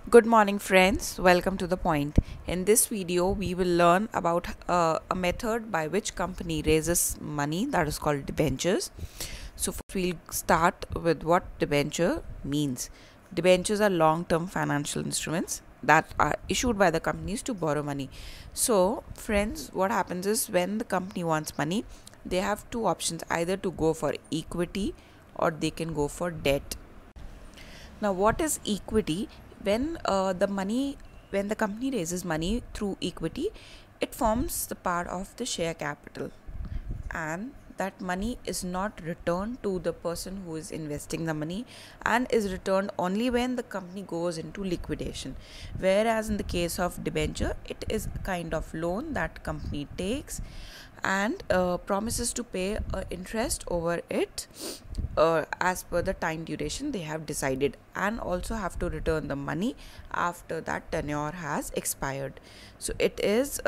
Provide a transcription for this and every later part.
Good morning friends, welcome to the point. In this video we will learn about a method by which company raises money, that is called debentures. So first we'll start with what debenture means. Debentures are long-term financial instruments that are issued by the companies to borrow money. So friends, what happens is when the company wants money, they have two options, either to go for equity or they can go for debt. Now what is equity? When the company raises money through equity, it forms the part of the share capital, and that money is not returned to the person who is investing the money and is returned only when the company goes into liquidation. Whereas in the case of debenture, it is a kind of loan that company takes and promises to pay interest over it as per the time duration they have decided, and also have to return the money after that tenure has expired. So it is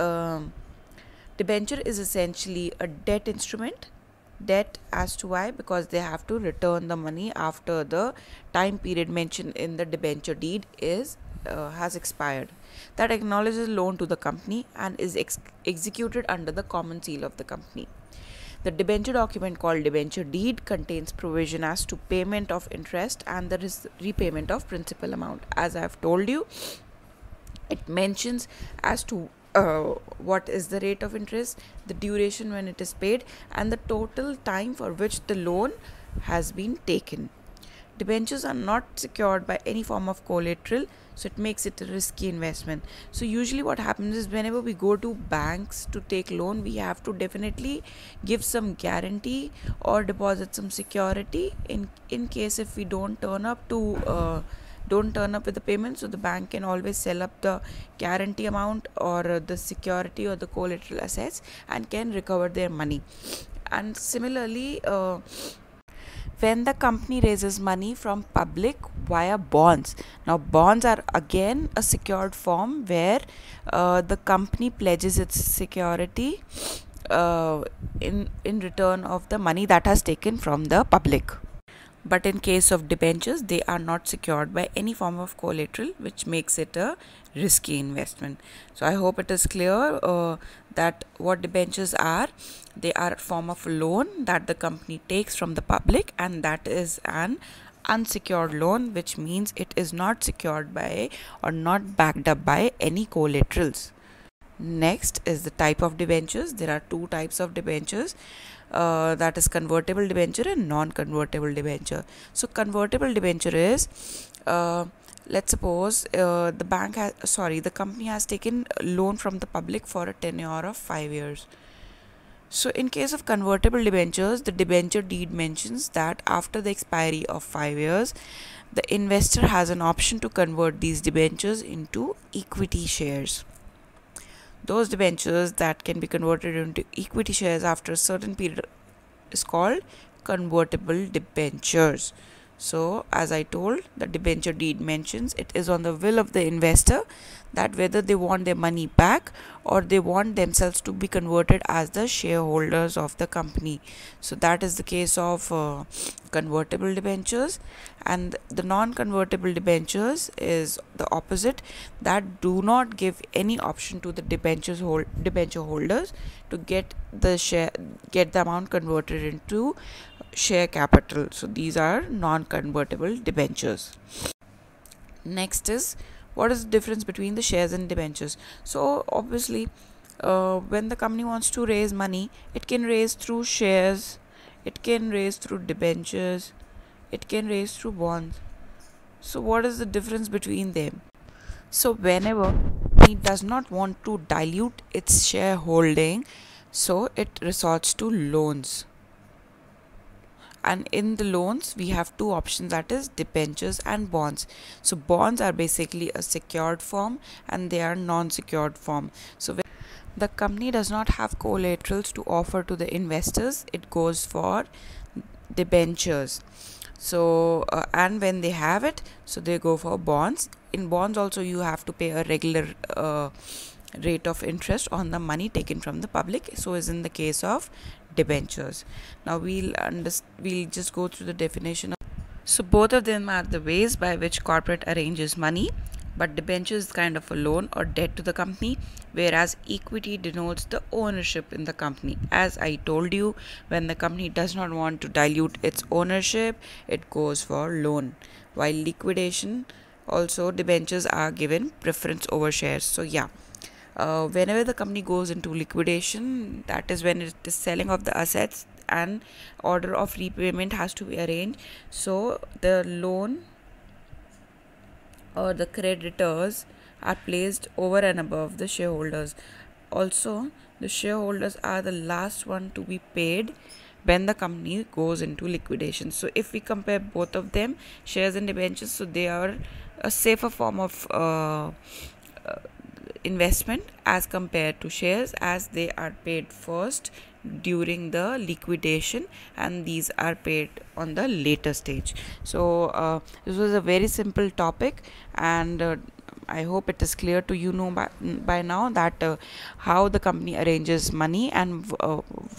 debenture is essentially a debt instrument. Debt as to why? Because they have to return the money after the time period mentioned in the debenture deed is has expired. That acknowledges loan to the company and is executed under the common seal of the company. The debenture document called debenture deed contains provision as to payment of interest and the repayment of principal amount. As I have told you, it mentions as to what is the rate of interest, the duration when it is paid, and the total time for which the loan has been taken. Debentures are not secured by any form of collateral, so it makes it a risky investment. So usually what happens is whenever we go to banks to take loan, we have to definitely give some guarantee or deposit some security in case if we don't turn up with the payment. So the bank can always sell up the guarantee amount or the security or the collateral assets and can recover their money. And similarly, when the company raises money from public via bonds. Now bonds are again a secured form where the company pledges its security in return of the money that has taken from the public. But in case of debentures, they are not secured by any form of collateral, which makes it a risky investment. So I hope it is clear that what debentures are. They are a form of loan that the company takes from the public, and that is an unsecured loan, which means it is not secured by or not backed up by any collaterals. Next is the type of debentures. There are two types of debentures, that is convertible debenture and non-convertible debenture. So convertible debenture is, let's suppose the company has taken a loan from the public for a tenure of 5 years. So in case of convertible debentures, the debenture deed mentions that after the expiry of 5 years, the investor has an option to convert these debentures into equity shares. Those debentures that can be converted into equity shares after a certain period is called convertible debentures. So as I told, the debenture deed mentions it is on the will of the investor that whether they want their money back or they want themselves to be converted as the shareholders of the company. So that is the case of convertible debentures. And the non-convertible debentures is the opposite, that do not give any option to the debenture holders to get the amount converted into share capital. So these are non-convertible debentures. Next is, what is the difference between the shares and debentures? So obviously when the company wants to raise money, it can raise through shares, it can raise through debentures, it can raise through bonds. So what is the difference between them? So whenever it does not want to dilute its shareholding, so it resorts to loans. And in the loans we have two options, that is debentures and bonds. So bonds are basically a secured form and they are non-secured form. So when the company does not have collaterals to offer to the investors, it goes for debentures. So and when they have it, so they go for bonds. In bonds also you have to pay a regular rate of interest on the money taken from the public. So is in the case of debentures. Now we'll just go through the definition. So both of them are the ways by which corporate arranges money, but debenture is kind of a loan or debt to the company, whereas equity denotes the ownership in the company. As I told you, when the company does not want to dilute its ownership, it goes for loan. While liquidation, also debentures are given preference over shares. So yeah, whenever the company goes into liquidation, that is when it is selling of the assets, and order of repayment has to be arranged. So the loan or the creditors are placed over and above the shareholders. Also, the shareholders are the last one to be paid when the company goes into liquidation. So if we compare both of them, shares and debentures, so they are a safer form of investment as compared to shares, as they are paid first during the liquidation and these are paid on the later stage. So this was a very simple topic, and I hope it is clear to you know by now that how the company arranges money, and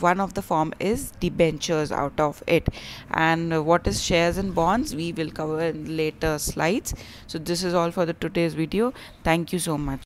one of the form is debentures out of it, and what is shares and bonds we will cover in later slides. So this is all for the today's video. Thank you so much.